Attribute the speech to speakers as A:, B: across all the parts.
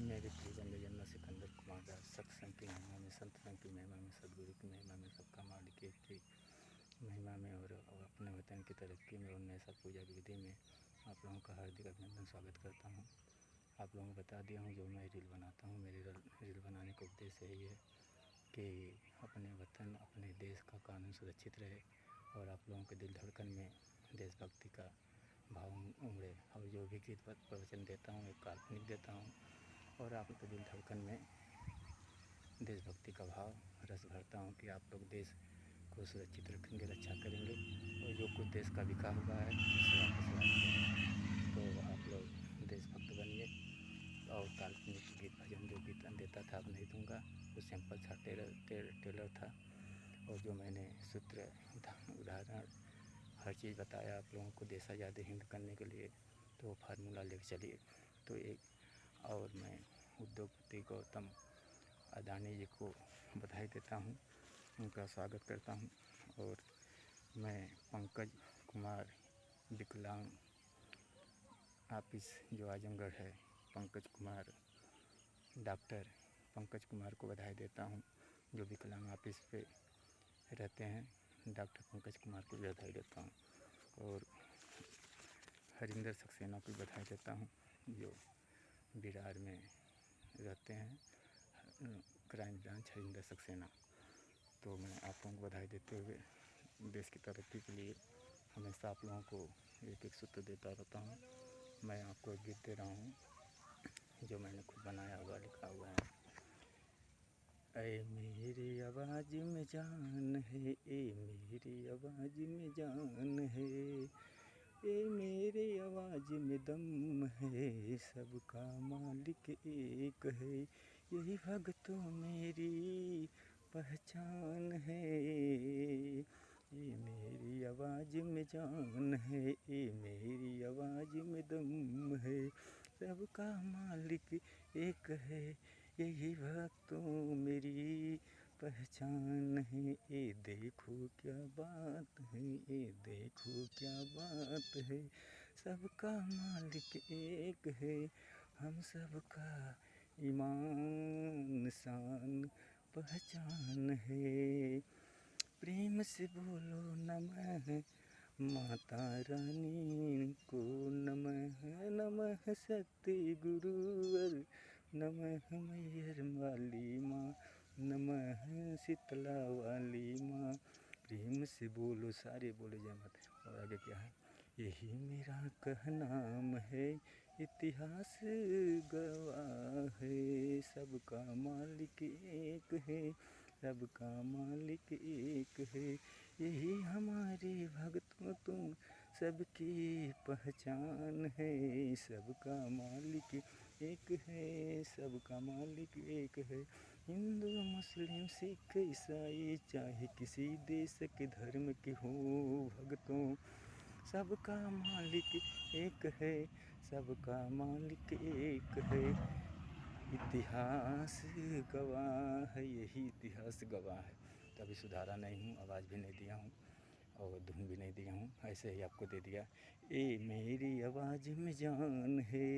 A: मेरे प्रिय बंधुजन, मैं सिकंदर कुमार दास सत्संग की महिमा में, संत संग की महिमा में, सदगुरु की महिमा में, सबका मालिक एक की महिमा में और अपने वतन की तरक्की में और नैसा पूजा की विधि में आप लोगों का हार्दिक अभिनंदन स्वागत करता हूं। आप लोगों को बता दिया हूं, जो मैं रील बनाता हूं, मेरी रील बनाने का उद्देश्य यही है कि अपने वतन, अपने देश का कानून सुरक्षित रहे और आप लोगों के दिल धड़कन में देशभक्ति का भाव उमड़े। और जो भी गीत प्रवचन देता हूँ, एक काल्पनिक देता हूँ और आपके दिल धड़कन में देशभक्ति का भाव रस भरता हूँ कि आप लोग देश को सुरक्षित रखेंगे, रक्षा करेंगे और जो कुछ देश का विकास हुआ है उसे वापस लाएंगे। तो आप लोग देशभक्त बनिए। और काल्पनिक गीत भजन जो गीत देता था अब नहीं दूँगा, वो सिंपल था, टेलर था। और जो मैंने सूत्र उदाहरण हर चीज़ बताया आप लोगों को देश आज़ाद हिंद करने के लिए, तो वो फार्मूला लेकर चलिए। तो एक और मैं उद्योगपति गौतम अडानी जी को बधाई देता हूँ, उनका स्वागत करता हूँ। और मैं पंकज कुमार विकलांग ऑफिस जो आजमगढ़ है, पंकज कुमार डॉक्टर पंकज कुमार को बधाई देता हूँ, जो विकलांग ऑफिस पे रहते हैं। डॉक्टर पंकज कुमार को बधाई देता हूँ। और हरिंदर सक्सेना को बधाई देता हूँ, जो विरार में रहते हैं, क्राइम ब्रांच हरिंदर सक्सेना। तो मैं आप लोगों को बधाई देते हुए देश की तरक्की के लिए हमेशा आप लोगों को एक एक सूत्र देता रहता हूँ। मैं आपको एक गीत दे रहा हूँ जो मैंने खुद बनाया हुआ, लिखा हुआ है। ऐ मेरी आवाज़ में जान है, ए मेरी आवाज़ में जान है, ए मेरे आवाज़ में दम है, सबका मालिक एक है, यही भक्तों मेरी पहचान है। ए मेरी आवाज़ में जान है, ए मेरी आवाज़ में दम है, सबका मालिक एक है, यही भक्तों मेरी पहचान है। ये देखो क्या बात है, ये देखो क्या बात है, सबका मालिक एक है, हम सबका ईमान शान पहचान है। प्रेम से बोलो नमः माता रानी को, नमः नमः सत्य गुरुवर, नमः मैयर वाली माँ, नमः शीतला वाली माँ। प्रेम से बोलो, सारे बोले जय माता। और आगे क्या है? यही मेरा कहनाम है, इतिहास गवाह है, सबका मालिक एक है, सबका मालिक एक है, यही हमारे भक्तों तुम सबकी पहचान है, सबका मालिक एक है, सबका मालिक एक है। हिंदू मुस्लिम सिख ईसाई चाहे किसी देश के धर्म के हो भक्तों, सबका मालिक एक है, सबका मालिक एक है, इतिहास गवाह है, यही इतिहास गवाह है। तो अभी सुधारा नहीं हूँ, आवाज़ भी नहीं दिया हूँ और धुन भी नहीं दिया हूँ, ऐसे ही आपको दे दिया। ए मेरी आवाज़ में जान है,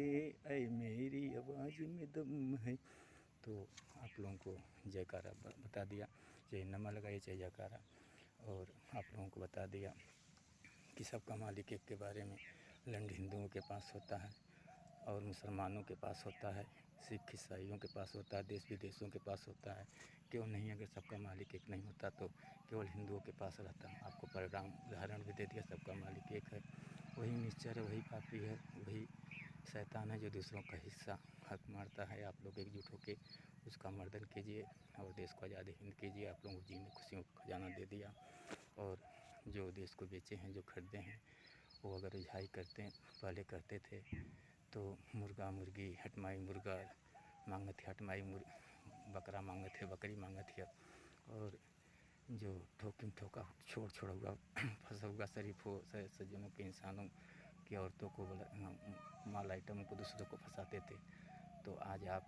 A: ए मेरी आवाज़ में दम है। तो आप लोगों को जयकारा बता दिया, चाहे नमा लगाइए चाहे जयकारा। और आप लोगों को बता दिया कि सबका मालिक एक के बारे में। लंड हिंदुओं के पास होता है और मुसलमानों के पास होता है, सिख ईसाइयों के पास होता है, देश विदेशों के पास होता है। क्यों नहीं? अगर सबका मालिक एक नहीं होता तो केवल हिंदुओं के पास रहता। आपको परिणाम उदाहरण भी दे दिया, सबका मालिक एक है। वही निश्चर है, वही पापी है, वही शैतान है जो दूसरों का हिस्सा हक मारता है। आप लोग एकजुट होकर उसका मर्दन कीजिए और देश को आज़ाद हिंद कीजिए। आप लोगों को जीने खुशियों का खजाना दे दिया। और जो देश को बेचे हैं, जो खरीदे हैं, वो अगर रिहाई करते पहले करते थे तो मुर्गा मुर्गी हटमाई, मुर्गा मांगे थे हटमाई, बकरा मांगे थे बकरी मांगे थे। और जो ठोकिम ठोका छोड़ हुआ फंसा हुआ शरीफ हो सज्जनों के, इंसानों की, औरतों को माल आइटमों को दूसरों को फंसाते थे। तो आज आप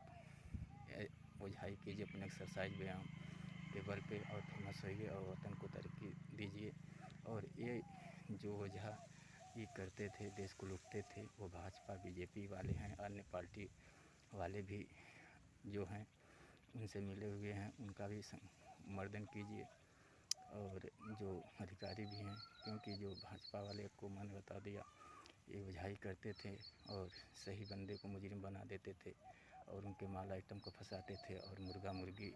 A: ओझाई कीजिए, अपने एक्सरसाइज व्यायाम टेबल पे और फेमस होइए और वतन को तरक्की दीजिए। और ये जो ओझा ये करते थे, देश को लूटते थे, वो भाजपा बीजेपी वाले हैं, अन्य पार्टी वाले भी जो हैं उनसे मिले हुए हैं उनका भी संवर्धन कीजिए। और जो अधिकारी भी हैं, क्योंकि जो भाजपा वाले को मैंने बता दिया, ये ओझाई करते थे और सही बंदे को मुजरिम बना देते थे और उनके माल आइटम को फंसाते थे और मुर्गा मुर्गी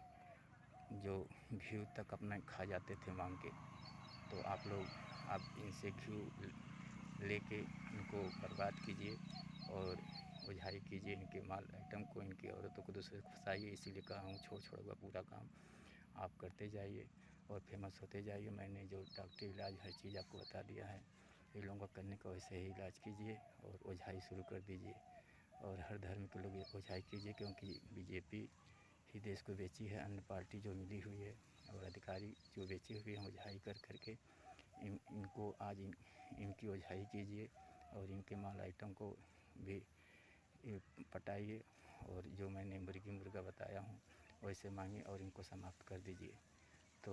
A: जो घी तक अपना खा जाते थे मांग के। तो आप लोग आप इनसे घी लेके इनको बर्बाद कीजिए और ओझाई कीजिए इनके माल आइटम को, इनकी औरतों को दूसरे को फंसाइए। इसीलिए कहा हूँ छोड़ छोड़ पूरा काम आप करते जाइए और फेमस होते जाइए। मैंने जो डॉक्टरी इलाज हर चीज़ आपको बता दिया है, इन लोगों का करने का वैसे ही इलाज कीजिए और ओझाई शुरू कर दीजिए। और हर धर्म के लोग ओझाई कीजिए, क्योंकि बीजेपी ही देश को बेची है, अन्य पार्टी जो मिली हुई है और अधिकारी जो बेची हुई है ओझाई कर करके इनको आज इनकी ओझाई कीजिए और इनके माल आइटम को भी पटाइए। और जो मैंने मुर्गी मुर्गा बताया हूँ वैसे मांगिए और इनको समाप्त कर दीजिए। तो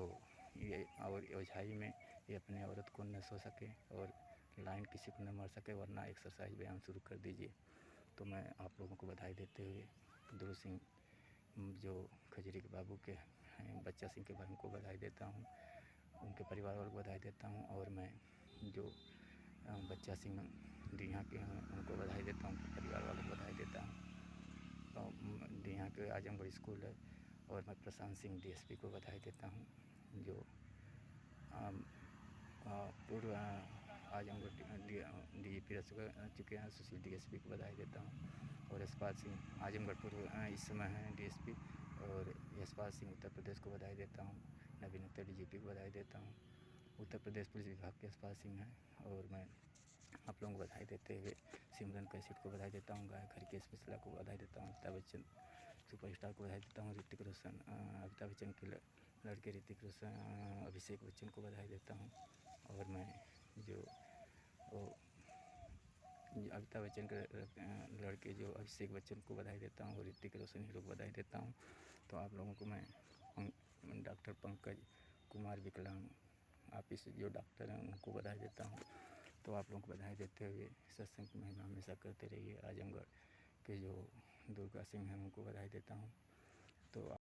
A: ये और ओझाई में ये अपने औरत को न सो सके और लाइन किसी को न मार सके, वरना एक्सरसाइज व्यायाम शुरू कर दीजिए। तो मैं आप लोगों को बधाई देते हुए ध्रुव सिंह जो खजूरी के बाबू के हैं, बच्चा सिंह के भाई को बधाई देता हूँ, उनके परिवार वालों को बधाई देता हूँ। और मैं जो बच्चा सिंह डीहा के हैं उनको बधाई देता हूँ, उनके परिवार वालों को बधाई देता हूँ। डीहा के आजमगढ़ स्कूल है और मैं प्रशांत सिंह डीएसपी को बधाई देता हूँ, जो पूर्व आजमगढ़ डीजीपी रह चुके हैं। सुशील डीएसपी को बधाई देता हूँ और यशपाल सिंह आजमगढ़ पूर्व इस समय हैं डीएसपी। और यशपाल सिंह उत्तर प्रदेश को बधाई देता हूँ। नवीन उत्तर डीजीपी को बधाई देता हूँ। उत्तर प्रदेश पुलिस विभाग के यशपाल सिंह हैं। और मैं आप लोगों को बधाई देते हुए सिमरन कैसेट को बधाई देता हूँ, गायक हरकेश मिश्रा को बधाई देता हूँ, अमिताभ बच्चन सुपरस्टार को बधाई देता हूँ, ऋतिक रोशन अमिताभ बच्चन के लड़के ऋतिक रोशन अभिषेक बच्चन को बधाई देता हूँ। और मैं जो अमिताभ बच्चन के लड़के जो अभिषेक बच्चन को बधाई देता हूँ और ऋतिक रोशन हीरो को बधाई देता हूँ। तो आप लोगों को मैं डॉक्टर पंकज कुमार विकलांग ऑफिस जो डॉक्टर हैं उनको बधाई देता हूँ। तो आप लोगों को बधाई देते हुए सत्संग की महिमा हमेशा करते रहिए। आजमगढ़ के जो दुर्गा सिंह हैं उनको बधाई देता हूँ। तो